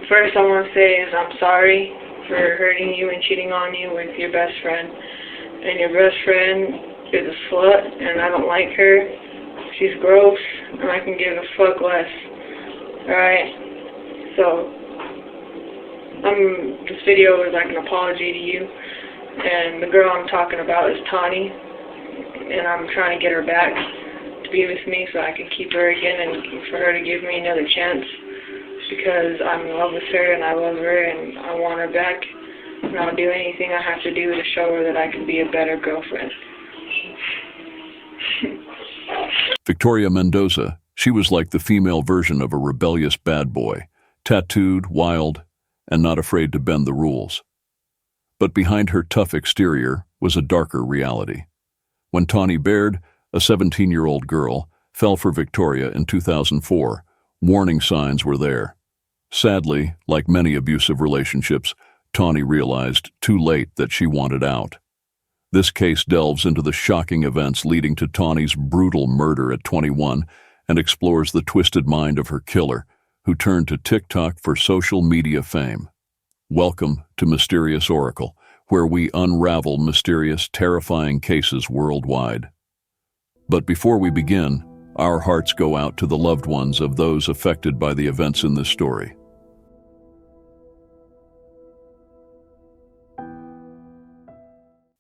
First I want to say is I'm sorry for hurting you and cheating on you with your best friend. And your best friend is a slut, and I don't like her. She's gross, and I can give a fuck less. Alright? So, this video is like an apology to you. And the girl I'm talking about is Tawnee. And I'm trying to get her back to be with me so I can keep her again and for her to give me another chance. Because I'm in love with her and I love her and I want her back. And I'll do anything I have to do to show her that I can be a better girlfriend. Victoria Mendoza, she was like the female version of a rebellious bad boy, tattooed, wild, and not afraid to bend the rules. But behind her tough exterior was a darker reality. When Tawny Baird, a 17-year-old girl, fell for Victoria in 2004, warning signs were there. Sadly, like many abusive relationships, Tawnee realized too late that she wanted out. This case delves into the shocking events leading to Tawnee's brutal murder at 21 and explores the twisted mind of her killer, who turned to TikTok for social media fame. Welcome to Mysterious Oracle, where we unravel mysterious, terrifying cases worldwide. But before we begin, our hearts go out to the loved ones of those affected by the events in this story.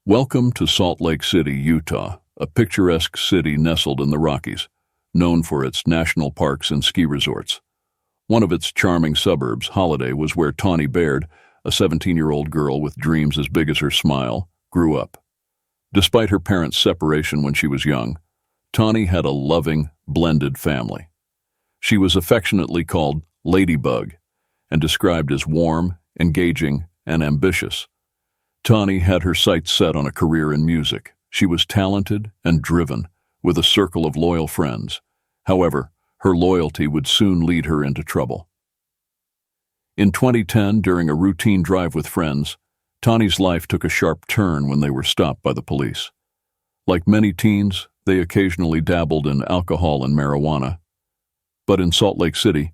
Welcome to Salt Lake City, Utah, a picturesque city nestled in the Rockies, known for its national parks and ski resorts. One of its charming suburbs, Holiday, was where Tawny Baird, a 17-year-old girl with dreams as big as her smile, grew up. Despite her parents' separation when she was young, Tawnee had a loving, blended family. She was affectionately called Ladybug and described as warm, engaging, and ambitious. Tawnee had her sights set on a career in music. She was talented and driven, with a circle of loyal friends. However, her loyalty would soon lead her into trouble. In 2010, during a routine drive with friends, Tawnee's life took a sharp turn when they were stopped by the police. Like many teens, they occasionally dabbled in alcohol and marijuana. But in Salt Lake City,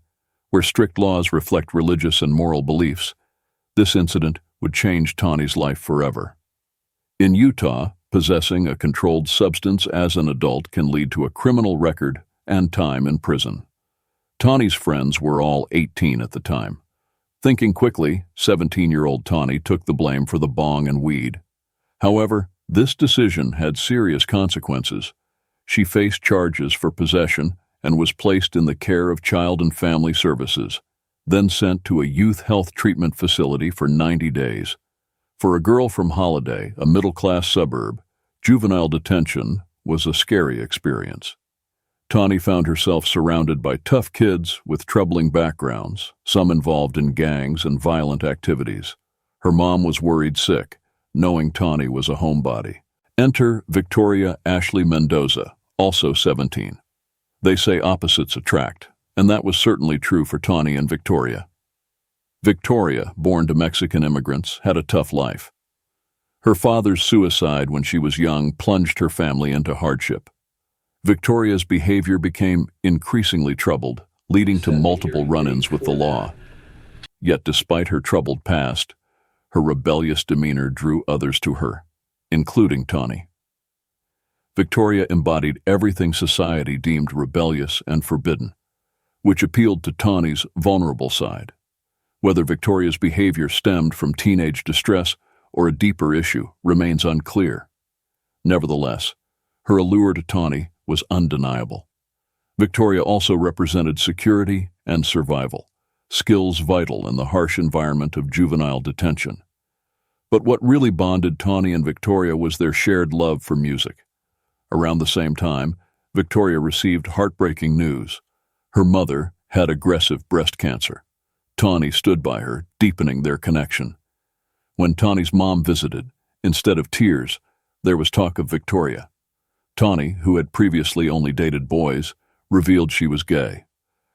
where strict laws reflect religious and moral beliefs, this incident would change Tawnee's life forever. In Utah, possessing a controlled substance as an adult can lead to a criminal record and time in prison. Tawnee's friends were all 18 at the time. Thinking quickly, 17-year-old Tawnee took the blame for the bong and weed. However, this decision had serious consequences. She faced charges for possession and was placed in the care of Child and Family Services, then sent to a youth health treatment facility for 90 days. For a girl from Holiday, a middle-class suburb, juvenile detention was a scary experience. Tawnee found herself surrounded by tough kids with troubling backgrounds, some involved in gangs and violent activities. Her mom was worried sick, knowing Tawnee was a homebody. Enter Victoria Ashley Mendoza, also 17. They say opposites attract, and that was certainly true for Tawnee and Victoria. Victoria, born to Mexican immigrants, had a tough life. Her father's suicide when she was young plunged her family into hardship. Victoria's behavior became increasingly troubled, leading to multiple run-ins with the law. Yet despite her troubled past, her rebellious demeanor drew others to her, including Tawnee. Victoria embodied everything society deemed rebellious and forbidden, which appealed to Tawnee's vulnerable side. Whether Victoria's behavior stemmed from teenage distress or a deeper issue remains unclear. Nevertheless, her allure to Tawnee was undeniable. Victoria also represented security and survival, skills vital in the harsh environment of juvenile detention. But what really bonded Tawnee and Victoria was their shared love for music. Around the same time, Victoria received heartbreaking news. Her mother had aggressive breast cancer. Tawnee stood by her, deepening their connection. When Tawnee's mom visited, instead of tears, there was talk of Victoria. Tawnee, who had previously only dated boys, revealed she was gay.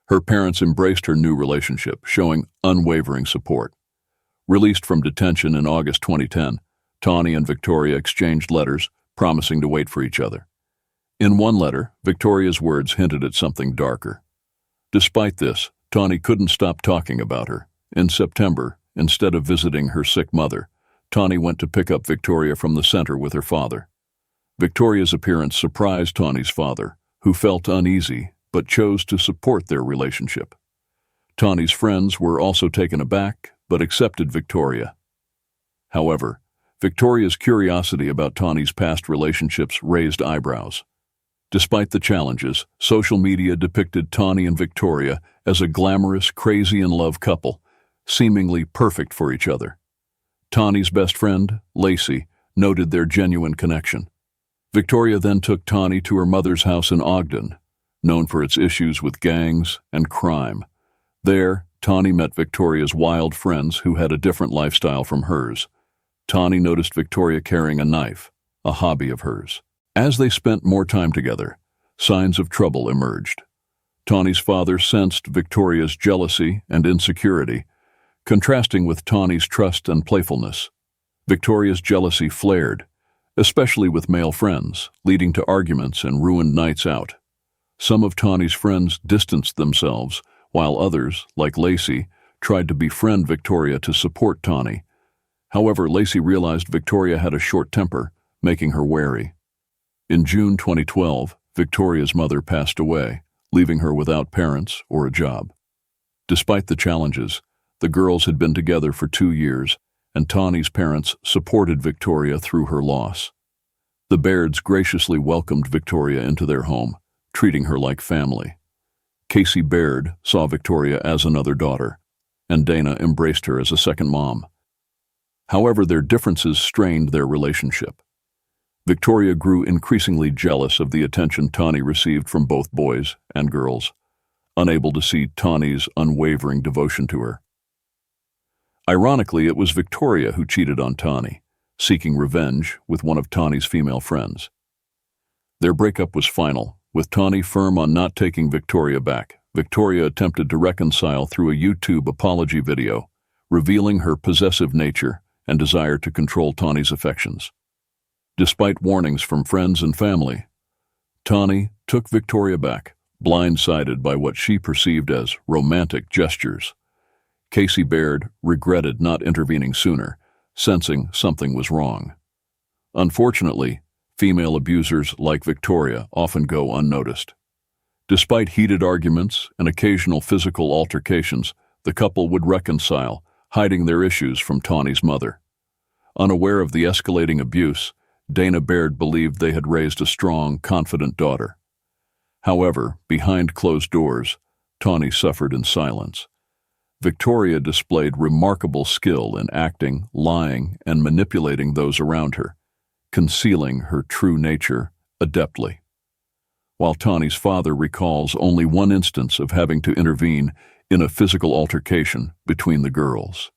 Her parents embraced her new relationship, showing unwavering support. Released from detention in August 2010, Tawnee and Victoria exchanged letters, promising to wait for each other. In one letter, Victoria's words hinted at something darker. Despite this, Tawnee couldn't stop talking about her, In September, instead of visiting her sick mother, Tawnee went to pick up Victoria from the center with her father. Victoria's appearance surprised Tawnee's father, who felt uneasy but chose to support their relationship. Tawnee's friends were also taken aback but accepted Victoria. However, Victoria's curiosity about Tawnee's past relationships raised eyebrows. Despite the challenges, social media depicted Tawnee and Victoria as a glamorous, crazy-in-love couple, seemingly perfect for each other. Tawnee's best friend, Lacey, noted their genuine connection. Victoria then took Tawnee to her mother's house in Ogden, known for its issues with gangs and crime. There, Tawnee met Victoria's wild friends who had a different lifestyle from hers. Tawnee noticed Victoria carrying a knife, a hobby of hers. As they spent more time together, signs of trouble emerged. Tawnee's father sensed Victoria's jealousy and insecurity, contrasting with Tawnee's trust and playfulness. Victoria's jealousy flared, especially with male friends, leading to arguments and ruined nights out. Some of Tawnee's friends distanced themselves, while others, like Lacey, tried to befriend Victoria to support Tawnee. However, Lacey realized Victoria had a short temper, making her wary. In June 2012, Victoria's mother passed away, leaving her without parents or a job. Despite the challenges, the girls had been together for 2 years, and Tawnee's parents supported Victoria through her loss. The Bairds graciously welcomed Victoria into their home, treating her like family. Casey Baird saw Victoria as another daughter, and Dana embraced her as a second mom. However, their differences strained their relationship. Victoria grew increasingly jealous of the attention Tawnee received from both boys and girls, unable to see Tawnee's unwavering devotion to her. Ironically, it was Victoria who cheated on Tawnee, seeking revenge with one of Tawnee's female friends. Their breakup was final, with Tawnee firm on not taking Victoria back. Victoria attempted to reconcile through a YouTube apology video, revealing her possessive nature and desire to control Tawnee's affections. Despite warnings from friends and family, Tawnee took Victoria back, blindsided by what she perceived as romantic gestures. Casey Baird regretted not intervening sooner, sensing something was wrong. Unfortunately, female abusers like Victoria often go unnoticed. Despite heated arguments and occasional physical altercations, the couple would reconcile, hiding their issues from Tawnee's mother. Unaware of the escalating abuse, Dana Baird believed they had raised a strong, confident daughter. However, behind closed doors, Tawnee suffered in silence. Victoria displayed remarkable skill in acting, lying, and manipulating those around her, concealing her true nature adeptly. While Tawnee's father recalls only one instance of having to intervene in a physical altercation between the girls.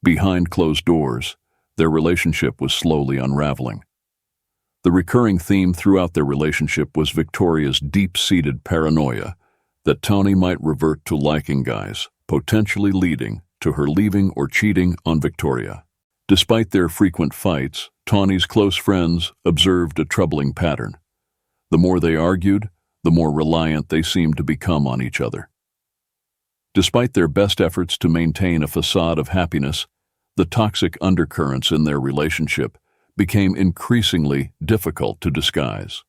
Behind closed doors, their relationship was slowly unraveling. The recurring theme throughout their relationship was Victoria's deep-seated paranoia that Tawnee might revert to liking guys, potentially leading to her leaving or cheating on Victoria. Despite their frequent fights, Tawnee's close friends observed a troubling pattern. The more they argued, the more reliant they seemed to become on each other. Despite their best efforts to maintain a facade of happiness, the toxic undercurrents in their relationship became increasingly difficult to disguise.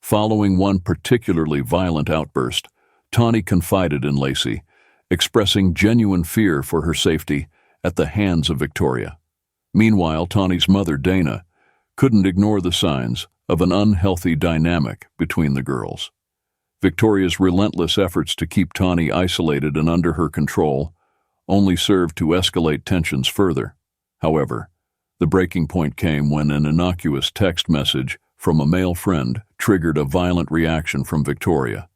Following one particularly violent outburst, Tawnee confided in Lacey, expressing genuine fear for her safety at the hands of Victoria. Meanwhile, Tawnee's mother, Dana, couldn't ignore the signs of an unhealthy dynamic between the girls. Victoria's relentless efforts to keep Tawnee isolated and under her control only served to escalate tensions further. However, the breaking point came when an innocuous text message from a male friend triggered a violent reaction from Victoria,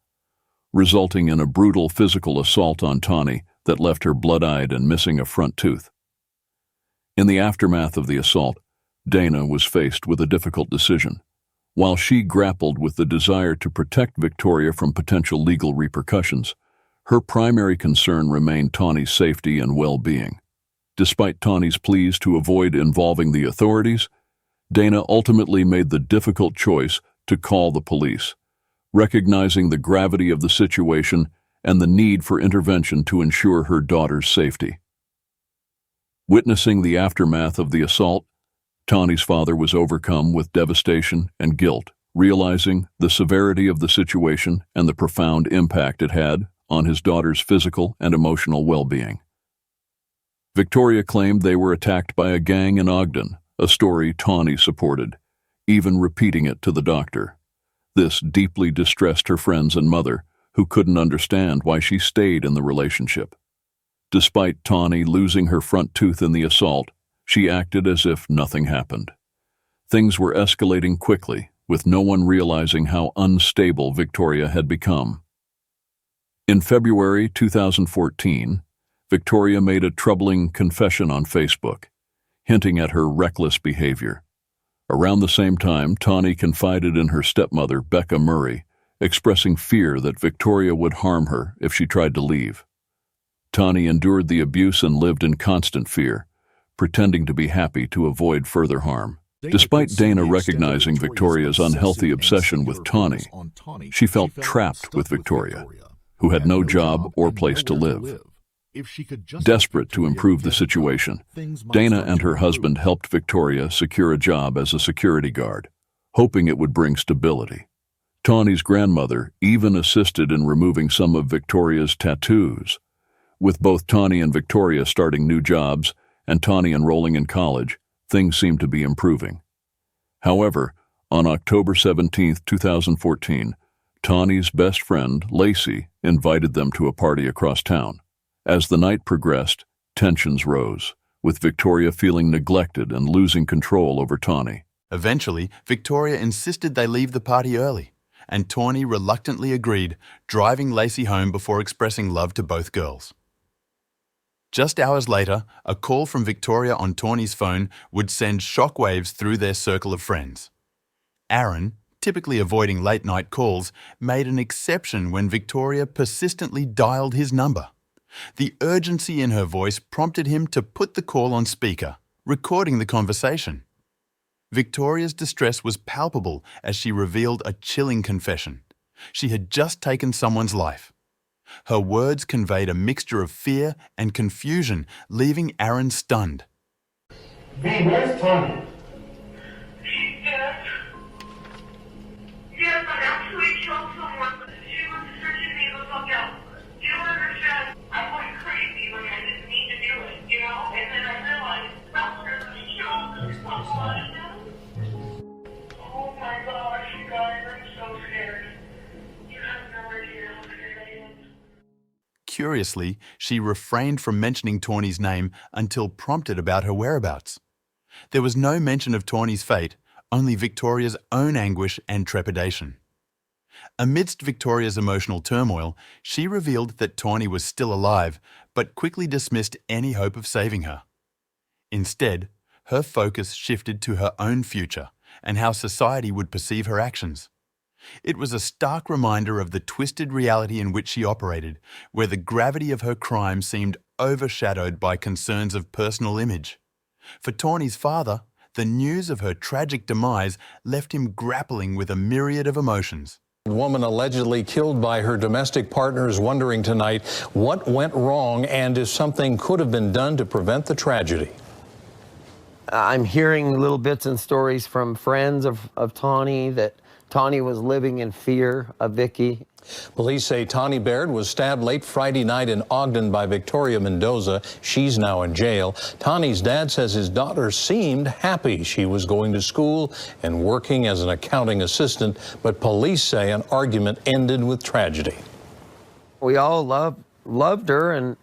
resulting in a brutal physical assault on Tawnee that left her blood-eyed and missing a front tooth. In the aftermath of the assault, Dana was faced with a difficult decision. While she grappled with the desire to protect Victoria from potential legal repercussions, her primary concern remained Tawnee's safety and well-being. Despite Tawnee's pleas to avoid involving the authorities, Dana ultimately made the difficult choice to call the police, recognizing the gravity of the situation and the need for intervention to ensure her daughter's safety. Witnessing the aftermath of the assault, Tawny's father was overcome with devastation and guilt, realizing the severity of the situation and the profound impact it had on his daughter's physical and emotional well-being. Victoria claimed they were attacked by a gang in Ogden, a story Tawny supported, even repeating it to the doctor. This deeply distressed her friends and mother, who couldn't understand why she stayed in the relationship. Despite Tawny losing her front tooth in the assault, she acted as if nothing happened. Things were escalating quickly, with no one realizing how unstable Victoria had become. In February 2014, Victoria made a troubling confession on Facebook, hinting at her reckless behavior. Around the same time, Tawny confided in her stepmother, Becca Murray, expressing fear that Victoria would harm her if she tried to leave. Tawny endured the abuse and lived in constant fear, pretending to be happy to avoid further harm. Despite Dana recognizing Victoria's unhealthy obsession with Tawny, she felt trapped with Victoria, who had no job or place to live. Desperate to improve the situation, Dana and her husband helped Victoria secure a job as a security guard, hoping it would bring stability. Tawny's grandmother even assisted in removing some of Victoria's tattoos. With both Tawny and Victoria starting new jobs and Tawny enrolling in college, things seemed to be improving. However, on October 17, 2014, Tawny's best friend, Lacey, invited them to a party across town. As the night progressed, tensions rose, with Victoria feeling neglected and losing control over Tawny. Eventually, Victoria insisted they leave the party early, and Tawny reluctantly agreed, driving Lacey home before expressing love to both girls. Just hours later, a call from Victoria on Tawny's phone would send shockwaves through their circle of friends. Aaron, typically avoiding late-night calls, made an exception when Victoria persistently dialed his number. The urgency in her voice prompted him to put the call on speaker, recording the conversation. Victoria's distress was palpable as she revealed a chilling confession. She had just taken someone's life. Her words conveyed a mixture of fear and confusion, leaving Aaron stunned. V, where's Tawny? She's dead. Yes, I actually killed someone. She was searching me the fuck out. You don't understand. I went crazy, like I didn't mean to do it, you know? And then I realized that's where the show someone. Oh my gosh, you guys, I'm so scared. You have no idea how scared I am. Curiously, she refrained from mentioning Tawny's name until prompted about her whereabouts. There was no mention of Tawny's fate, only Victoria's own anguish and trepidation. Amidst Victoria's emotional turmoil, she revealed that Tawny was still alive, but quickly dismissed any hope of saving her. Instead, her focus shifted to her own future and how society would perceive her actions. It was a stark reminder of the twisted reality in which she operated, where the gravity of her crime seemed overshadowed by concerns of personal image. For Tawny's father, the news of her tragic demise left him grappling with a myriad of emotions. Woman allegedly killed by her domestic partner is wondering tonight what went wrong and if something could have been done to prevent the tragedy. I'm hearing little bits and stories from friends of Tawny that Tawny was living in fear of Vicky. Police say Tawny Baird was stabbed late Friday night in Ogden by Victoria Mendoza. She's now in jail. Tawny's dad says his daughter seemed happy. She was going to school and working as an accounting assistant, but police say an argument ended with tragedy. We all loved her,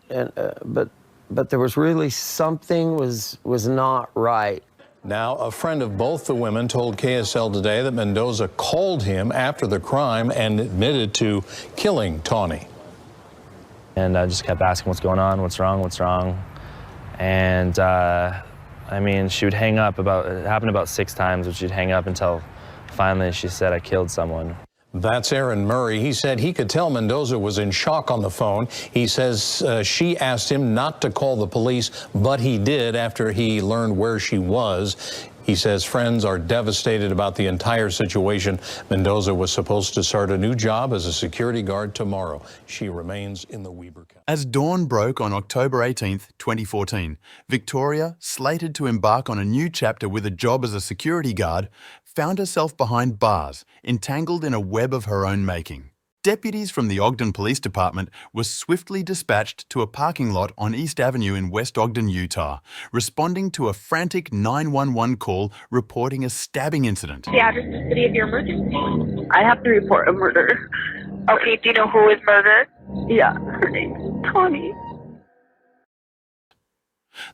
but there was really something was not right. Now, a friend of both the women told KSL today that Mendoza called him after the crime and admitted to killing Tawny. And I just kept asking, what's going on, what's wrong? And I mean, she would hang up it happened about 6 times, but she'd hang up until finally she said, I killed someone. That's Aaron Murray. He said he could tell Mendoza was in shock on the phone. He says she asked him not to call the police, but he did after he learned where she was. He says friends are devastated about the entire situation. Mendoza was supposed to start a new job as a security guard tomorrow. She remains in the Weber County. As dawn broke on October 18, 2014, Victoria, slated to embark on a new chapter with a job as a security guard, found herself behind bars, entangled in a web of her own making. Deputies from the Ogden Police Department were swiftly dispatched to a parking lot on East Avenue in West Ogden, Utah, responding to a frantic 911 call reporting a stabbing incident. The address and city of your emergency. I have to report a murder. Okay, do you know who is murdered? Yeah, her name's Tawny.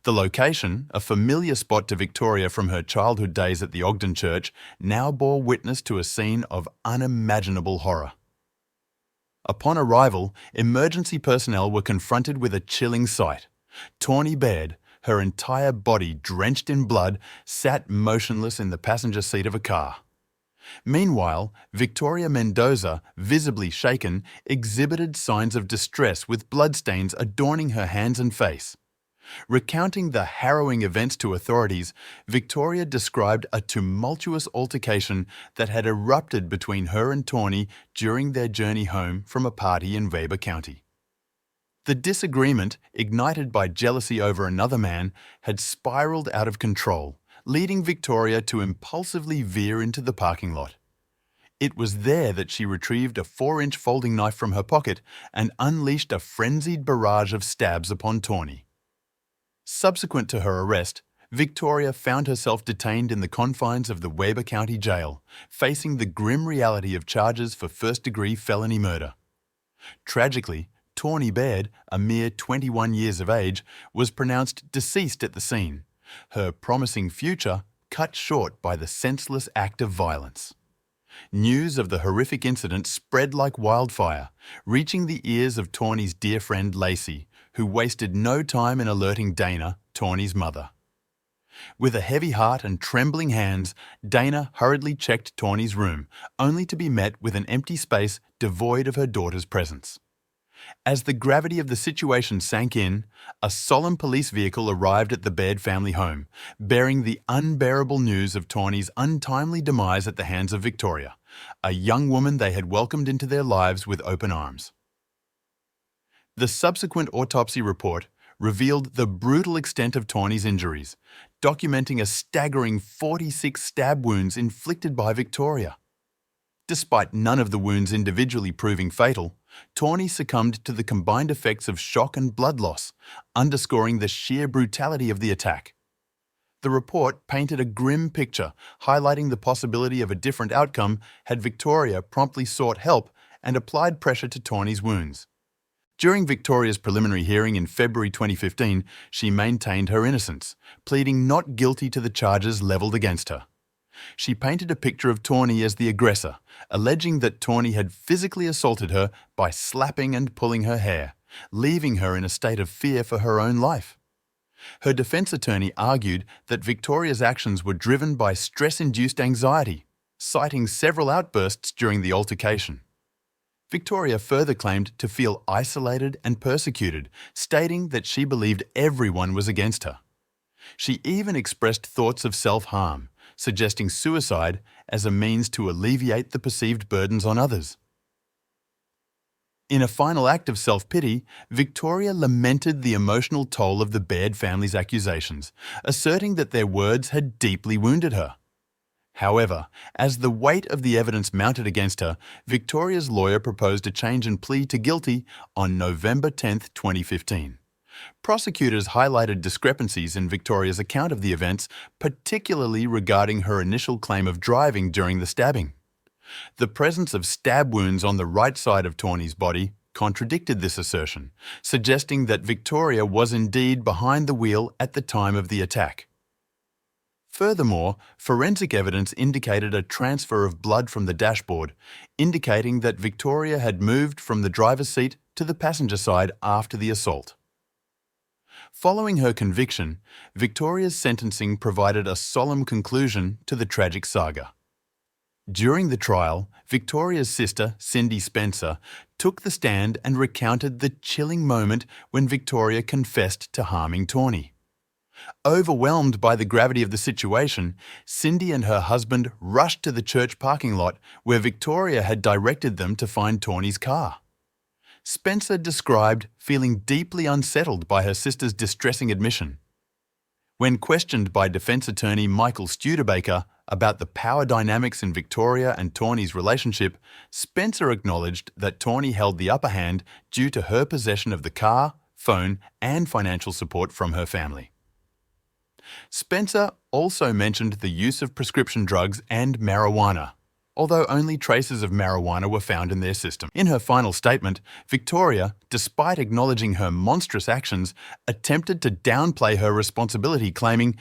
The location, a familiar spot to Victoria from her childhood days at the Ogden Church, now bore witness to a scene of unimaginable horror. Upon arrival, emergency personnel were confronted with a chilling sight. Tawny Baird, her entire body drenched in blood, sat motionless in the passenger seat of a car. Meanwhile, Victoria Mendoza, visibly shaken, exhibited signs of distress with bloodstains adorning her hands and face. Recounting the harrowing events to authorities, Victoria described a tumultuous altercation that had erupted between her and Tawnee during their journey home from a party in Weber County. The disagreement, ignited by jealousy over another man, had spiraled out of control, leading Victoria to impulsively veer into the parking lot. It was there that she retrieved a 4-inch folding knife from her pocket and unleashed a frenzied barrage of stabs upon Tawnee. Subsequent to her arrest, Victoria found herself detained in the confines of the Weber County Jail, facing the grim reality of charges for first-degree felony murder. Tragically, Tawny Baird, a mere 21 years of age, was pronounced deceased at the scene, her promising future cut short by the senseless act of violence. News of the horrific incident spread like wildfire, reaching the ears of Tawny's dear friend Lacey, who wasted no time in alerting Dana, Tawny's mother. With a heavy heart and trembling hands, Dana hurriedly checked Tawny's room, only to be met with an empty space devoid of her daughter's presence. As the gravity of the situation sank in, a solemn police vehicle arrived at the Baird family home, bearing the unbearable news of Tawny's untimely demise at the hands of Victoria, a young woman they had welcomed into their lives with open arms. The subsequent autopsy report revealed the brutal extent of Tawny's injuries, documenting a staggering 46 stab wounds inflicted by Victoria. Despite none of the wounds individually proving fatal, Tawnee succumbed to the combined effects of shock and blood loss, underscoring the sheer brutality of the attack. The report painted a grim picture, highlighting the possibility of a different outcome had Victoria promptly sought help and applied pressure to Tawney's wounds. During Victoria's preliminary hearing in February 2015, she maintained her innocence, pleading not guilty to the charges levelled against her. She painted a picture of Tawnee as the aggressor, alleging that Tawnee had physically assaulted her by slapping and pulling her hair, leaving her in a state of fear for her own life. Her defense attorney argued that Victoria's actions were driven by stress-induced anxiety, citing several outbursts during the altercation. Victoria further claimed to feel isolated and persecuted, stating that she believed everyone was against her. She even expressed thoughts of self-harm, suggesting suicide as a means to alleviate the perceived burdens on others. In a final act of self-pity, Victoria lamented the emotional toll of the Baird family's accusations, asserting that their words had deeply wounded her. However, as the weight of the evidence mounted against her, Victoria's lawyer proposed a change in plea to guilty on November 10, 2015. Prosecutors highlighted discrepancies in Victoria's account of the events, particularly regarding her initial claim of driving during the stabbing. The presence of stab wounds on the right side of Tawney's body contradicted this assertion, suggesting that Victoria was indeed behind the wheel at the time of the attack. Furthermore, forensic evidence indicated a transfer of blood from the dashboard, indicating that Victoria had moved from the driver's seat to the passenger side after the assault. Following her conviction, Victoria's sentencing provided a solemn conclusion to the tragic saga. During the trial, Victoria's sister, Cindy Spencer, took the stand and recounted the chilling moment when Victoria confessed to harming Tawnee. Overwhelmed by the gravity of the situation, Cindy and her husband rushed to the church parking lot where Victoria had directed them to find Tawny's car. Spencer described feeling deeply unsettled by her sister's distressing admission. When questioned by defense attorney Michael Studebaker about the power dynamics in Victoria and Tawny's relationship, Spencer acknowledged that Tawny held the upper hand due to her possession of the car, phone, and financial support from her family. Spencer also mentioned the use of prescription drugs and marijuana, although only traces of marijuana were found in their system. In her final statement, Victoria, despite acknowledging her monstrous actions, attempted to downplay her responsibility, claiming,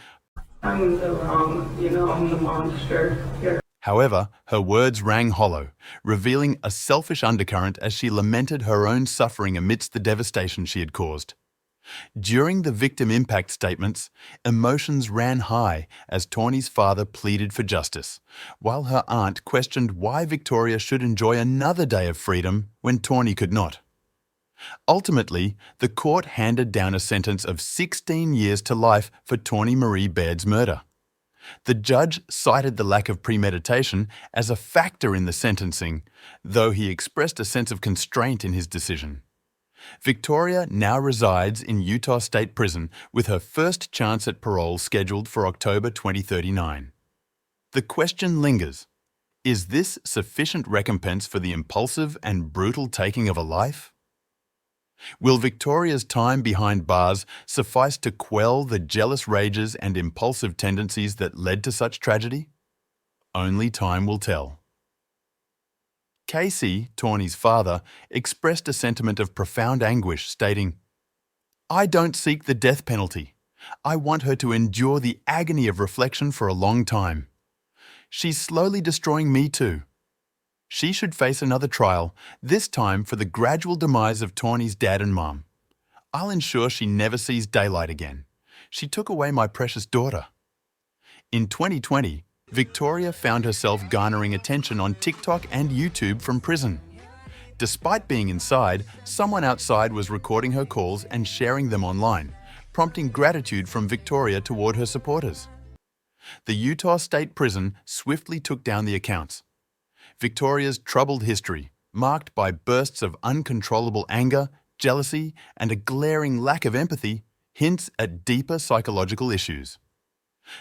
I'm the monster here. However, her words rang hollow, revealing a selfish undercurrent as she lamented her own suffering amidst the devastation she had caused. During the victim impact statements, emotions ran high as Tawny's father pleaded for justice, while her aunt questioned why Victoria should enjoy another day of freedom when Tawny could not. Ultimately, the court handed down a sentence of 16 years to life for Tawny Marie Baird's murder. The judge cited the lack of premeditation as a factor in the sentencing, though he expressed a sense of constraint in his decision. Victoria now resides in Utah State Prison with her first chance at parole scheduled for October 2039. The question lingers: is this sufficient recompense for the impulsive and brutal taking of a life? Will Victoria's time behind bars suffice to quell the jealous rages and impulsive tendencies that led to such tragedy? Only time will tell. Casey, Tawny's father, expressed a sentiment of profound anguish, stating, "I don't seek the death penalty. I want her to endure the agony of reflection for a long time. She's slowly destroying me too. She should face another trial, this time for the gradual demise of Tawny's dad and mom. I'll ensure she never sees daylight again. She took away my precious daughter." In 2020, Victoria found herself garnering attention on TikTok and YouTube from prison. Despite being inside, someone outside was recording her calls and sharing them online, prompting gratitude from Victoria toward her supporters. The Utah State Prison swiftly took down the accounts. Victoria's troubled history, marked by bursts of uncontrollable anger, jealousy, and a glaring lack of empathy, hints at deeper psychological issues.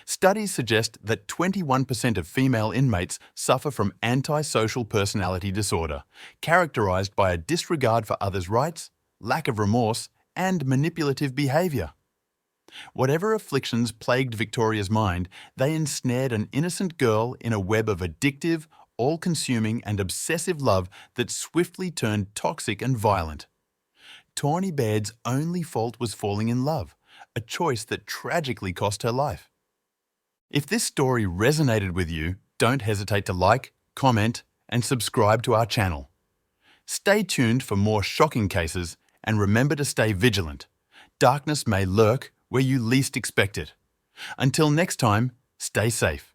Studies suggest that 21% of female inmates suffer from antisocial personality disorder, characterized by a disregard for others' rights, lack of remorse, and manipulative behavior. Whatever afflictions plagued Victoria's mind, they ensnared an innocent girl in a web of addictive, all-consuming, and obsessive love that swiftly turned toxic and violent. Tawny Baird's only fault was falling in love, a choice that tragically cost her life. If this story resonated with you, don't hesitate to like, comment, and subscribe to our channel. Stay tuned for more shocking cases, and remember to stay vigilant. Darkness may lurk where you least expect it. Until next time, stay safe.